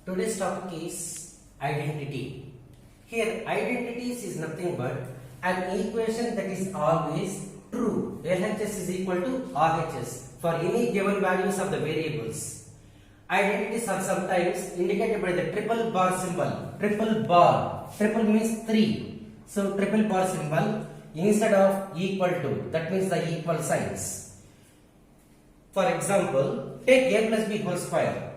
Today's topic is identity. Here identities is nothing but an equation that is always true. LHS is equal to RHS for any given values of the variables. Identities are sometimes indicated by the triple bar symbol. Triple bar. Triple means 3. So triple bar symbol instead of equal to. That means the equal signs. For example, take a plus b whole square.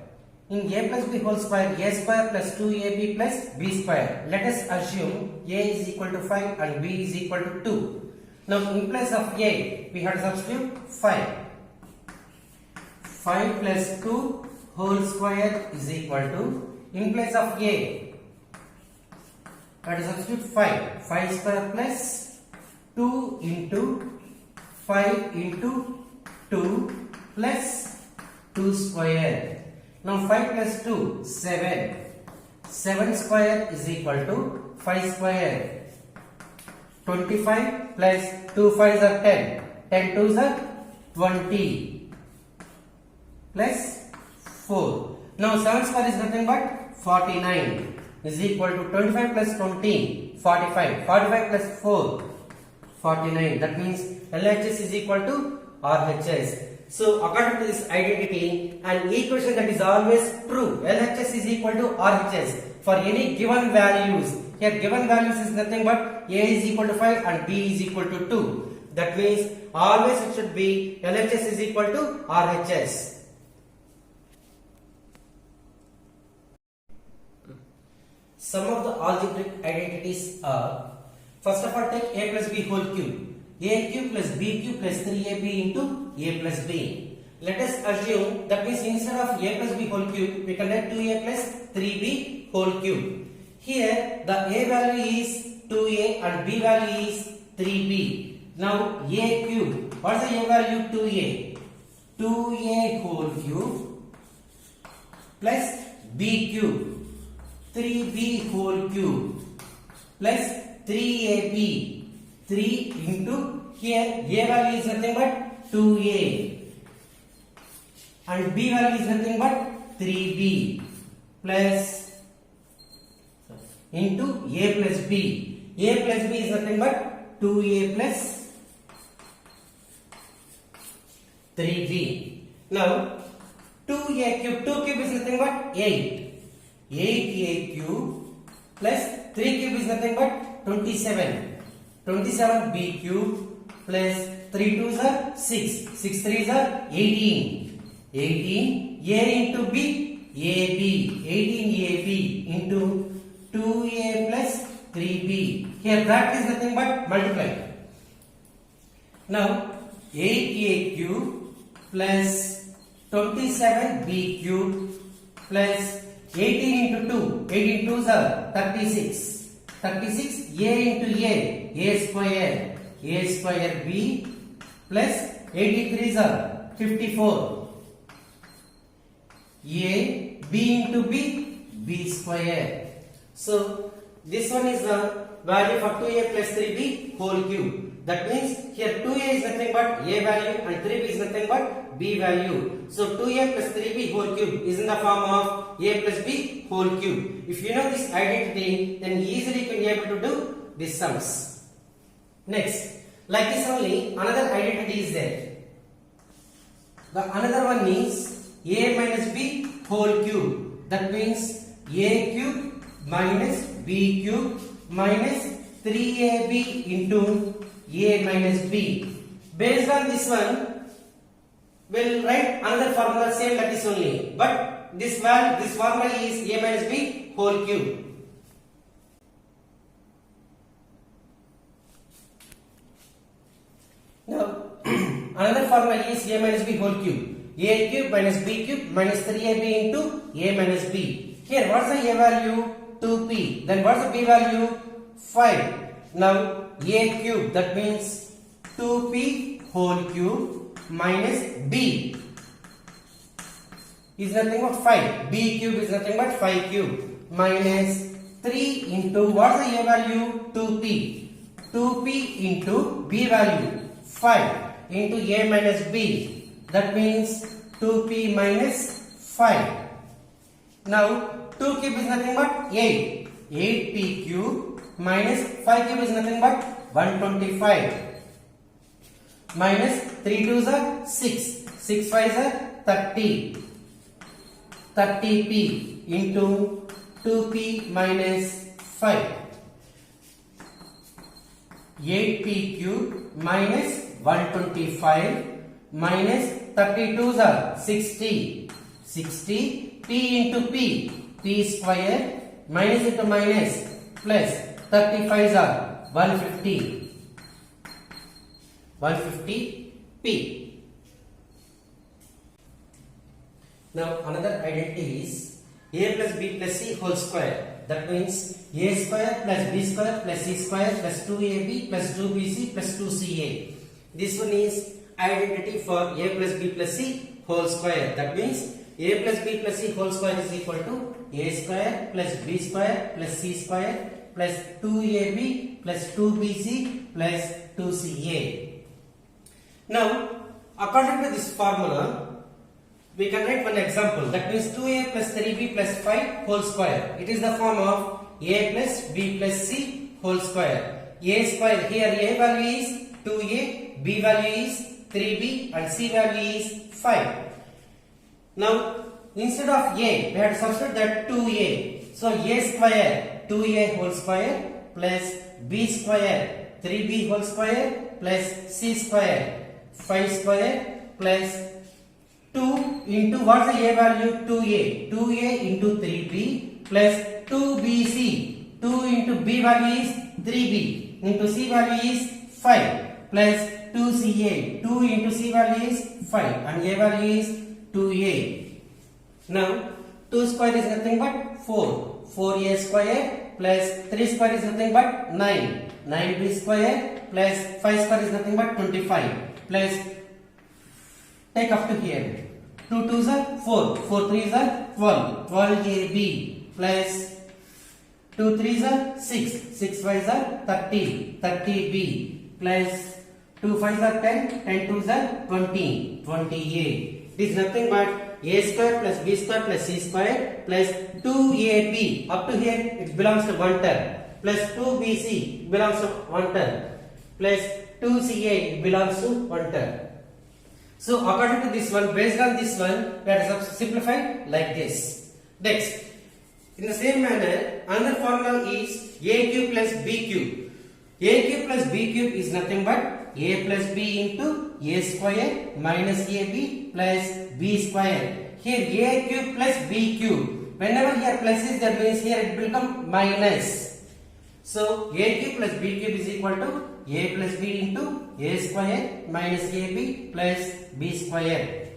In a plus b whole square, a square plus 2ab plus b square. Let us assume a is equal to 5 and b is equal to 2. Now in place of a, we have to substitute 5. 5 plus 2 whole square is equal to, in place of a, that is substitute 5. 5 square plus 2 into 5 into 2 plus 2 square. Now 5 plus 2, 7. 7 square is equal to 5 square. 25 plus 2 5s are 10. 10 2s are 20 plus 4. Now 7 square is nothing but 49 is equal to 25 plus 20, 45. 45 plus 4, 49. That means LHS is equal to RHS. So according to this identity, an equation that is always true, LHS is equal to RHS for any given values. Here given values is nothing but a is equal to 5 and b is equal to 2. That means always it should be LHS is equal to RHS. Some of the algebraic identities are, first of all, take a plus b whole cube. A cube plus b cube plus 3ab into a plus b. Let us assume that means instead of a plus b whole cube, we can write 2a plus 3b whole cube. Here the a value is 2a and b value is 3b. Now a cube, what is the a value? 2a. 2a whole cube plus b cube. 3b whole cube plus 3ab. 3 into, here a value is nothing but 2a and b value is nothing but 3b plus into a plus b. A plus b is nothing but 2a plus 3b. Now 2a cube, 2 cube is nothing but 8. 8a cube plus 3 cube is nothing but 27. 27b cube plus 3 2s are 6. 6 3s are 18. 18 a into b, ab. 18ab into 2a plus 3b. Here that is nothing but multiply. Now 8a cube plus 27b cube plus 18 into 2. 18 2s are 36. 36 a into a square. A square b plus 83s are 54. A b into b square. So this one is the value for 2a plus 3b whole cube. That means here 2a is nothing but a value and 3b is nothing but b value. So 2a plus 3b whole cube is in the form of a plus b whole cube. If you know this identity, then easily you can be able to do these sums. Next, like this only another identity is there. The another one is a minus b whole cube. That means a cube minus b cube minus 3ab into a minus b. Based on this one, we'll write another formula same like this only. But this formula is a minus b whole cube. Now another formula is a minus b whole cube. A cube minus b cube minus 3ab into a minus b. Here what's the a value? 2p. Then what's the b value? 5. Now a cube, that means 2p whole cube minus b is nothing but 5. B cube is nothing but 5 cube minus 3 into what's the a value? 2p. 2p into b value 5 into a minus b. That means 2p minus 5 Now 2 cube is nothing but 8. 8p cube minus 5 cube is nothing but 125. Minus 3 2s are 6. 6 5s are 30. 30p into 2p minus 5. 8p cube minus 125 minus 32s are 60. 60 p into p, p square minus into minus plus 35s are 150. 150p. Now another identity is a plus b plus c whole square. That means a square plus b square plus c square plus 2ab plus 2bc plus 2ca. This one is identity for a plus b plus c whole square. That means a plus b plus c whole square is equal to a square plus b square plus c square plus 2ab plus 2bc plus 2ca. Now, according to this formula, we can write one example. That means 2a plus 3b plus 5 whole square. It is the form of a plus b plus c whole square. A square, here a value is 2a, b value is 3b and c value is 5. Now, instead of a, we have to substitute that 2a. So, a square, 2a whole square plus b square, 3b whole square plus c square, 5 square plus 2 into what's the a value? 2a. 2a into 3b plus 2bc. 2 into b value is 3b into c value is 5 plus 2ca. 2 into c value is 5 and a value is 2a. Now 2 square is nothing but 4. 4a square plus 3 square is nothing but 9. 9b square plus 5 square is nothing but 25 plus take up to here. 2 2s are 4. 4 3s are 12. 12ab plus 2 3s are 6. 6 5s are 30. 30b plus 2 5s are 10. 10 2s are 20. 20a. It is nothing but a square plus b square plus c square plus 2ab. Up to here it belongs to 1 term. Plus 2bc belongs to 1 term. Plus 2ca belongs to 1 term. So according to this one, based on this one, we have to simplify like this. Next, in the same manner, another formula is a cube plus b cube. A cube plus b cube is nothing but a plus b into a square minus ab plus b square. Here a cube plus b cube. Whenever here plus is there, means here it will become minus. So a cube plus b cube is equal to a plus b into a square minus ab plus b square.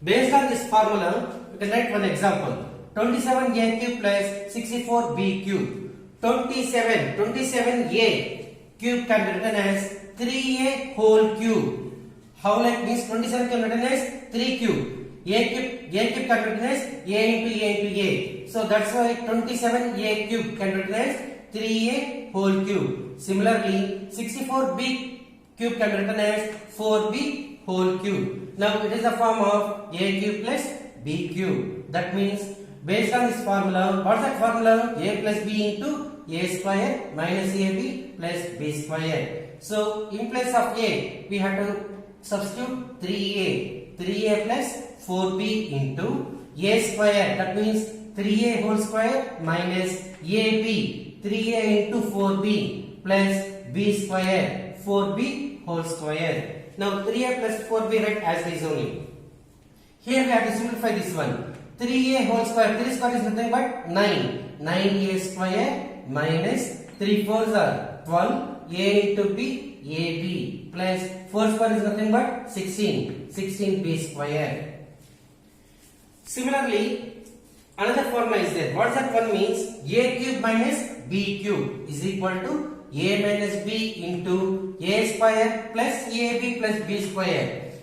Based on this formula, we can write one example. 27a cube plus 64b cube. 27a cube can be written as 3a whole cube. How like means 27 can be written as 3 cube. A cube can be written as a into a. So that's why 27a cube can be written as 3a whole cube. Similarly, 64b cube can be written as 4b whole cube. Now it is the form of a cube plus b cube. That means based on this formula, what's that formula? A plus b into a square minus ab plus b square. So in place of a, we have to substitute 3a. 3a plus 4b into a square. That means 3a whole square minus ab. 3a into 4b plus b square. 4b whole square. Now 3a plus 4b write as this only. Here we have to simplify this one. 3a whole square. 3 square is nothing but 9. 9a square minus 3 4s are 12. A into b, ab plus 4 square is nothing but 16. 16b square. Similarly, another formula is there. What that one means? A cube minus b cube is equal to a minus b into a square plus ab plus b square.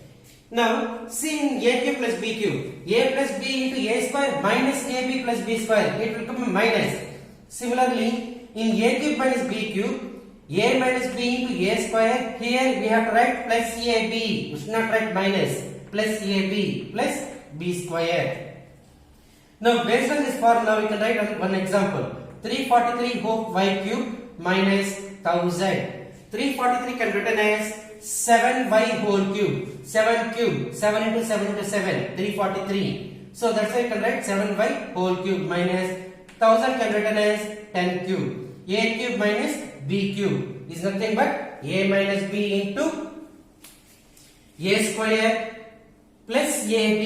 Now, see in a cube plus b cube, a plus b into a square minus ab plus b square, it will become minus. Similarly, in a cube minus b cube, a minus b into a square, here we have to write plus ab, we should not write minus, plus ab plus b square. Now based on this formula we can write one example. 343 whole y cube minus 1000. 343 can written as 7y whole cube. 7 cube. 7 into 7 into 7. 343. So that's why you can write 7y whole cube minus 1000 can written as 10 cube. A cube minus b cube is nothing but a minus b into a square plus ab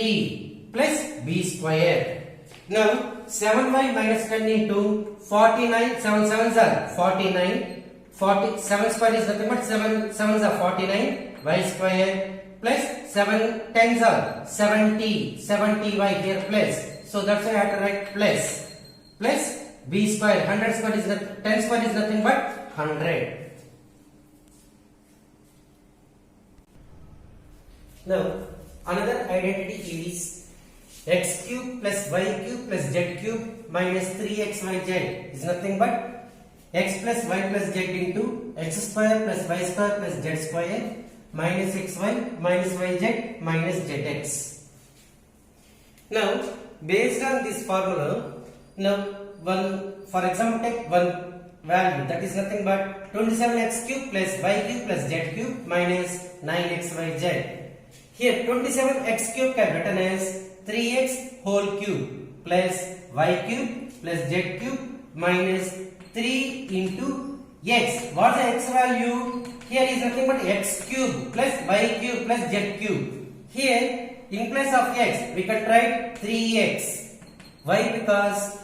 plus b square. Now 7y minus 10 into 49, 7 sevens are 49, 7 square is nothing but 7 sevens are 49, y square plus 7 tens are 70 y here plus. So that's why I have to write plus b square. 100 square is 10 square is nothing but 100. Now another identity is x cube plus y cube plus z cube minus 3xyz is nothing but x plus y plus z into x square plus y square plus z square minus xy minus yz minus zx. Now based on this formula, now for example take one value that is nothing but 27x cube plus y cube plus z cube minus 9xyz. Here 27x cube can be written as 3x whole cube plus y cube plus z cube minus 3 into x. What is the x value? Here is nothing but x cube plus y cube plus z cube. Here in place of x we can write 3x. Why? Because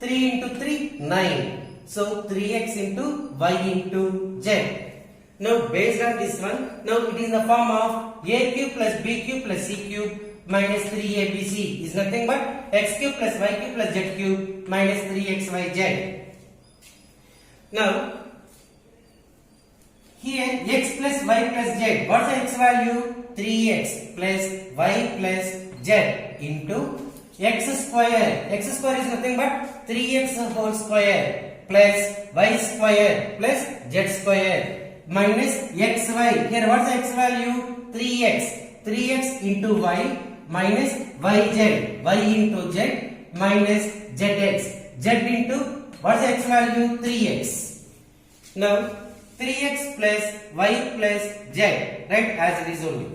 3 into 3 9. So 3x into y into z. Now based on this one, now it is in the form of a cube plus b cube plus c cube minus 3abc is nothing but x cube plus y cube plus z cube minus 3xyz. Now here x plus y plus z, what's the x value? 3x plus y plus z into x square. X square is nothing but 3x whole square plus y square plus z square minus xy. Here what's the x value? 3x. 3x into y minus yz. Y into z minus zx. Z into what's the x value? 3x. Now 3x plus y plus z, right, as it is only.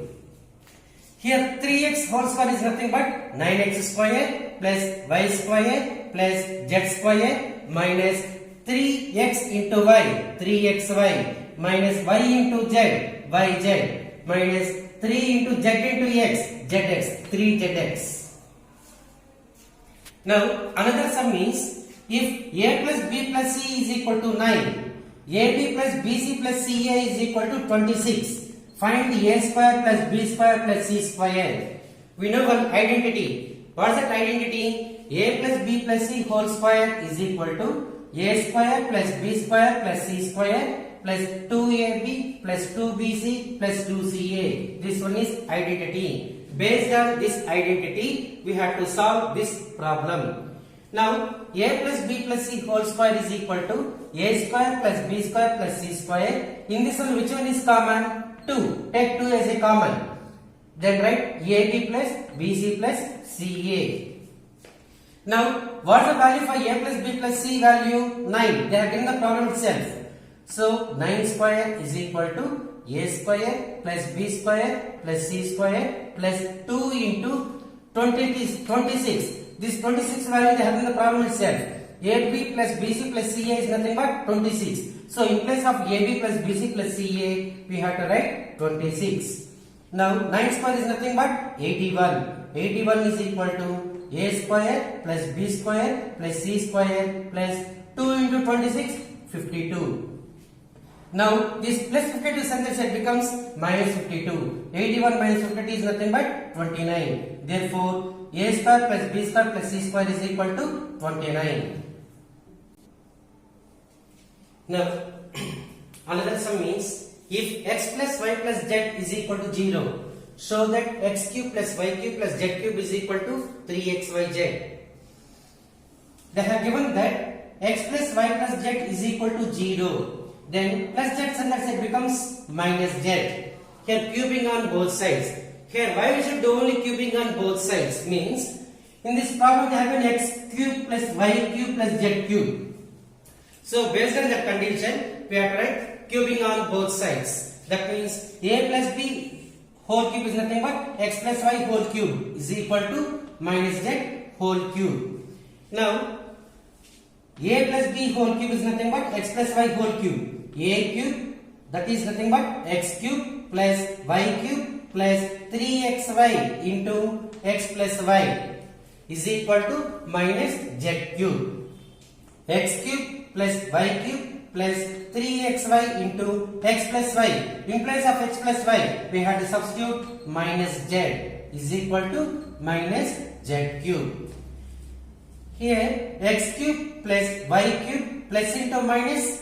Here 3x whole square is nothing but 9x square plus y square plus z square minus 3x into y, 3xy minus y into z, yz minus 3 into z into x, zx, 3zx. Now another sum is if a plus b plus c is equal to 9, ab plus bc plus ca is equal to 26. Find a square plus b square plus c square. We know one identity. What is that identity? A plus b plus c whole square is equal to a square plus b square plus c square plus 2ab plus 2bc plus 2ca. This one is identity. Based on this identity, we have to solve this problem. Now, a plus b plus c whole square is equal to a square plus b square plus c square. In this one, which one is common? 2. Take 2 as a common. Then write ab plus bc plus ca. Now, what is the value for a plus b plus c value? 9. They have given the problem itself. So 9 square is equal to a square plus b square plus c square plus 2 into 26. This 26 value they have in the problem itself. AB plus BC plus CA is nothing but 26. So in place of AB plus BC plus CA, we have to write 26. Now 9 square is nothing but 81. 81 is equal to a square plus b square plus c square plus 2 into 26, 52. Now this plus 52 center set becomes minus 52. 81 minus 52 is nothing but 29. Therefore, a square plus b square plus c square is equal to 29. Now, another sum is if x plus y plus z is equal to 0, show that x cube plus y cube plus z cube is equal to 3xyz. They have given that x plus y plus z is equal to 0. Then plus z center set becomes minus z. Here cubing on both sides. Here why we should do only cubing on both sides means In this problem, they have been x cube plus y cube plus z cube. So based on that condition, we have to write cubing on both sides. That means a plus b whole cube is nothing but x plus y whole cube is equal to minus z whole cube. Now a plus b whole cube is nothing but x plus y whole cube. A cube, that is nothing but x cube plus y cube plus 3xy into x plus y is equal to minus z cube. X cube plus y cube plus 3xy into x plus y. In place of x plus y, we have to substitute minus z is equal to minus z cube. Here x cube plus y cube plus into minus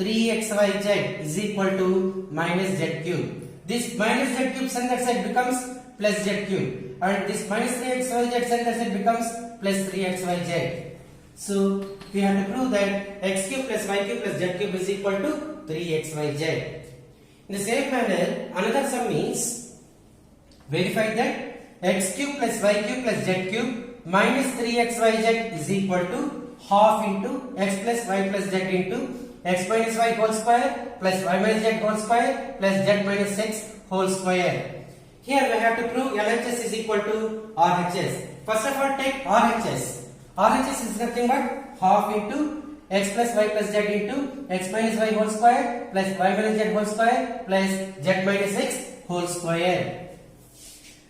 3xyz is equal to minus z cube. This minus z cube on that side becomes plus z cube, and this minus 3xyz on that side becomes plus 3xyz. So we have to prove that x cube plus y cube plus z cube is equal to 3xyz. In the same manner, another sum is verify that x cube plus y cube plus z cube minus 3xyz is equal to half into x plus y plus z into x minus y whole square plus y minus z whole square plus z minus x whole square. Here we have to prove LHS is equal to RHS. First of all, take RHS. RHS is nothing but half into x plus y plus z into x minus y whole square plus y minus z whole square plus z minus x whole square.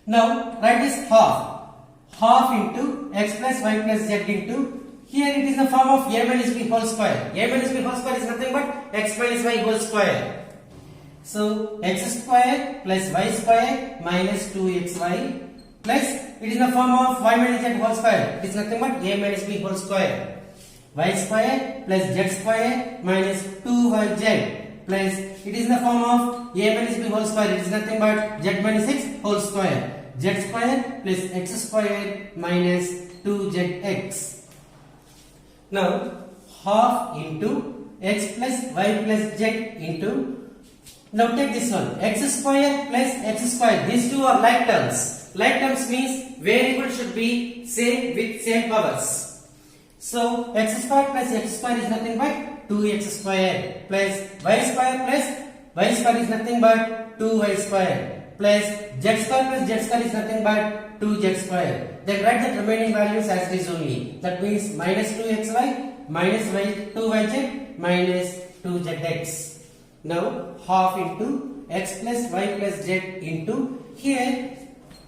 Now write this half into x plus y plus z into, here it is the form of a minus b whole square. A minus b whole square is nothing but x minus y whole square. So x square plus y square minus 2xy plus it is the form of y minus z whole square. It is nothing but a minus b whole square. Y square plus z square minus 2yz plus it is the form of a minus b whole square. It is nothing but z minus x whole square. Z square plus x square minus 2zx. Now half into x plus y plus z into, now take this one, x square plus x square. These two are like terms. Like terms means variable should be same with same powers. So x square plus x square is nothing but 2x square plus y square is nothing but 2y square plus z square is nothing but 2z square. Then write the remaining values as it is only. That means minus 2xy minus 2yz minus 2zx. Now half into x plus y plus z into, here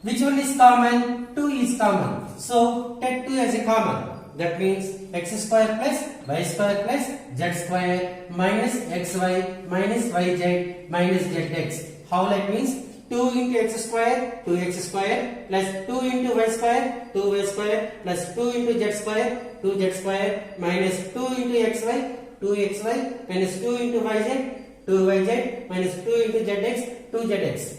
which one is common? 2 is common. So take 2 as a common. That means x square plus y square plus z square minus xy minus yz minus zx. How that means 2 into x square 2x square plus 2 into y square 2y square plus 2 into z square 2z square minus 2 into xy 2xy minus 2 into yz 2yz minus 2 into zx 2zx.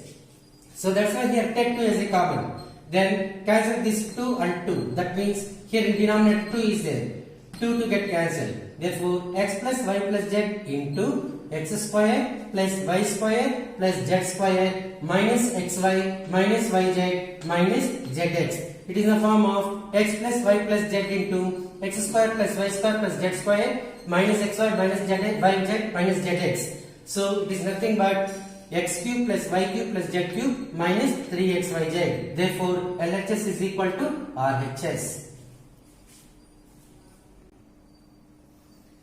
So that's why here take 2 as a common. Then cancel this 2 and 2. That means here in denominator 2 is there. 2 to get cancelled. Therefore x plus y plus z into x square plus y square plus z square minus xy minus yz minus zx. It is in the form of x plus y plus z into x square plus y square plus z square minus xy minus yz minus zx. So it is nothing but x cube plus y cube plus z cube minus 3xyz. Therefore LHS is equal to RHS.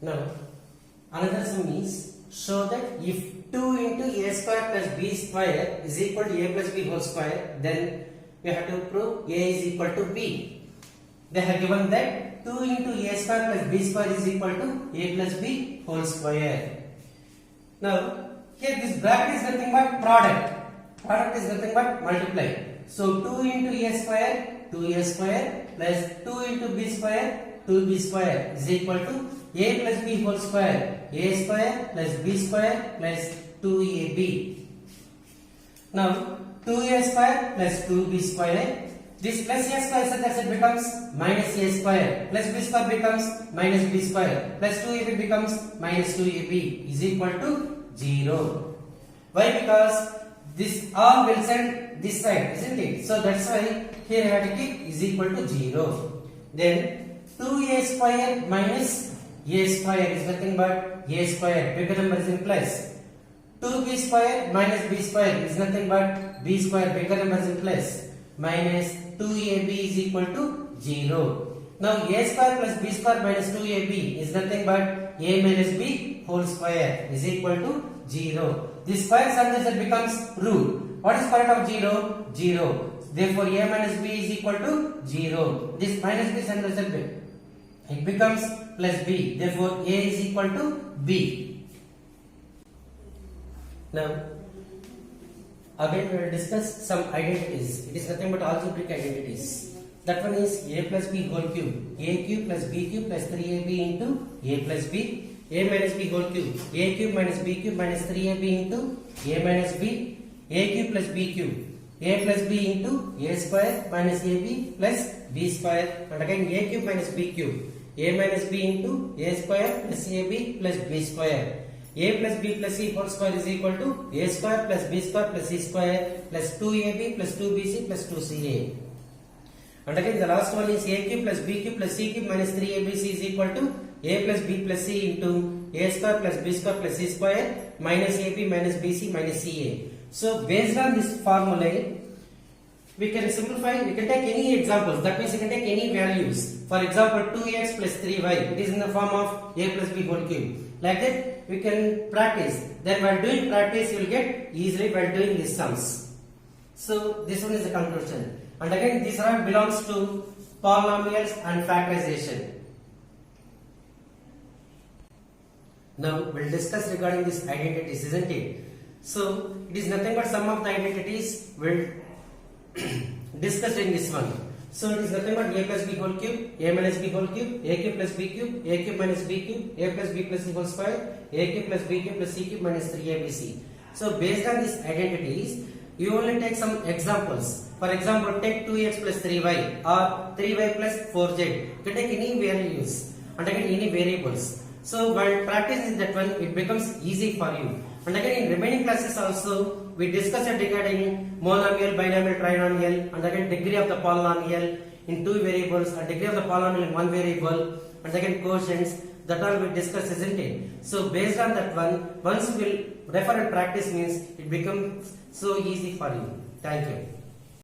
Now another sum is, show that if 2 into a square plus b square is equal to a plus b whole square, then we have to prove a is equal to b. They have given that 2 into a square plus b square is equal to a plus b whole square. Now here this bracket is nothing but product. Product is nothing but multiply. So 2 into a square 2a square plus 2 into b square 2b square is equal to a plus b whole square. A square plus b square plus 2ab. Now 2a square plus 2b square. This plus a square, so that it becomes minus a square, plus b square becomes minus b square, plus 2ab becomes minus 2ab is equal to 0. Why? Because this all will send this side, isn't it? So that's why here I have to keep is equal to 0. Then 2a square minus a square is nothing but a square, bigger number is in plus. 2b square minus b square is nothing but b square, bigger number is in plus, minus 2ab is equal to 0. Now a square plus b square minus 2ab is nothing but a minus b whole square is equal to 0. This square sum result becomes root. What is square root of 0? 0. Therefore a minus b is equal to 0. This minus b sum result it becomes plus b. Therefore a is equal to b. Now again we will discuss some identities. It is nothing but algebraic identities. That one is a plus b whole cube. A cube plus b cube plus 3ab into a plus b. A minus b whole cube. A cube minus b cube minus 3ab into a minus b. A cube plus b cube. A plus b into a square minus ab plus b square. And again a cube minus b cube. A minus b into a square plus ab plus b square. A plus b plus c whole square is equal to a square plus b square plus c square plus 2ab plus 2bc plus 2ca. And again the last one is a cube plus b cube plus c cube minus 3abc is equal to a plus b plus c into a square plus b square plus c square minus ab minus bc minus ca. So based on this formula, we can simplify, we can take any examples, that means we can take any values. For example 2x plus 3y, it is in the form of a plus b whole cube. Like that we can practice. Then while doing practice you will get easily while doing these sums. So this one is the conclusion. And again this all belongs to polynomials and factorization. Now we'll discuss regarding these identities, isn't it? So it is nothing but sum of the identities we'll discuss in this one. So it is nothing but a plus b whole cube, a minus b whole cube, a cube plus b cube, a cube minus b cube, a plus b plus c whole square, a cube plus b cube plus c cube minus 3abc. So based on these identities, you only take some examples. For example, take 2x plus 3y or 3y plus 4z. You can take any values and again any variables. So while practicing that one, it becomes easy for you. And again in remaining classes also, we discussed regarding monomial, binomial, trinomial, and again degree of the polynomial in two variables, and degree of the polynomial in one variable, and again quotients. That all we discussed, isn't it? So based on that one, once you will refer and practice means it becomes so easy for you. Thank you.